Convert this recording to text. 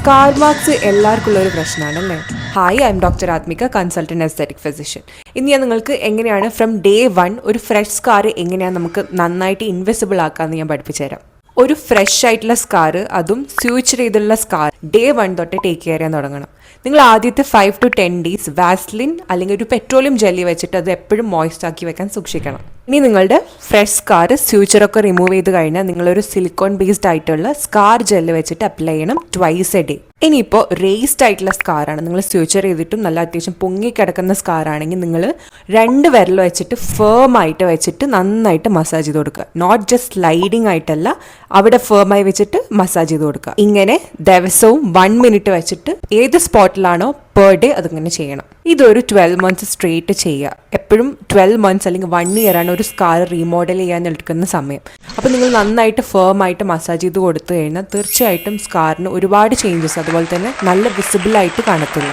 Scar marks എല്ലാവർക്കും ഉള്ള ഒരു പ്രശ്നമാണല്ലേ. Hi, I am doctor Athmika, consultant aesthetic physician. ഇന്ന് ഞാൻ നിങ്ങൾക്ക് എങ്ങനെയാണ് ഫ്രം ഡേ 1 ഒരു ഫ്രഷ് സ്കാർ എങ്ങനെയാണ് നമുക്ക് നന്നായിട്ട് ഇൻവിസിബിൾ ആക്കാമെന്ന് ഞാൻ പഠിപ്പിച്ചു തരാം. ഒരു ഫ്രഷ് ആയിട്ടുള്ള സ്കാർ, അതും സ്യൂച്ചർ ചെയ്തുള്ള സ്കാർ ഡേ 1 തൊട്ട് ടേക്ക് കെയർ ചെയ്യാൻ തുടങ്ങണം. നിങ്ങൾ ആദ്യത്തെ 5 to 10 days വാസ്ലിൻ അല്ലെങ്കിൽ ഒരു പെട്രോളിയം ജെല്ലി വെച്ചിട്ട് അത് എപ്പോഴും മോയ്സ്റ്റ് ആക്കി വെക്കാൻ സൂക്ഷിക്കണം. ഇനി നിങ്ങളുടെ ഫ്രഷ് സ്കാർ സ്യൂച്ചറൊക്കെ റിമൂവ് ചെയ്ത് കഴിഞ്ഞാൽ നിങ്ങളൊരു സിലിക്കോൺ ബേസ്ഡ് ആയിട്ടുള്ള സ്കാർ ജെല്ല് വെച്ചിട്ട് അപ്ലൈ ചെയ്യണം ട്വൈസ് എ ഡേ. ഇനിയിപ്പോൾ റേസ്ഡ് ആയിട്ടുള്ള സ്കാറാണ്, നിങ്ങൾ സ്യൂച്ചർ ചെയ്തിട്ടും നല്ല അത്യാവശ്യം പൊങ്ങിക്കിടക്കുന്ന സ്കാറാണെങ്കിൽ നിങ്ങൾ 2 വിരൽ വെച്ചിട്ട് ഫേം ആയിട്ട് വെച്ചിട്ട് നന്നായിട്ട് മസാജ് ചെയ്ത് കൊടുക്കുക. നോട്ട് ജസ്റ്റ് സ്ലൈഡിങ് ആയിട്ടല്ല, അവിടെ ഫേമായി വെച്ചിട്ട് മസാജ് ചെയ്ത് കൊടുക്കുക. ഇങ്ങനെ ദിവസവും 1 minute വെച്ചിട്ട് ഏത് സ്പോട്ടിലാണോ പെർ ഡേ അതിങ്ങനെ ചെയ്യണം. ഇതൊരു 12 months സ്ട്രേറ്റ് ചെയ്യുക. എപ്പോഴും 12 months അല്ലെങ്കിൽ 1 year ആണ് ഒരു സ്കാർ റീമോഡൽ ചെയ്യാൻ എടുക്കുന്ന സമയം. അപ്പോൾ നിങ്ങൾ നന്നായിട്ട് ഫേം ആയിട്ട് മസാജ് ചെയ്ത് കൊടുത്തു കഴിഞ്ഞാൽ തീർച്ചയായിട്ടും സ്കാറിന് ഒരുപാട് ചേഞ്ചസ്, അതുപോലെ തന്നെ നല്ല വിസിബിൾ ആയിട്ട് കാണത്തില്ല.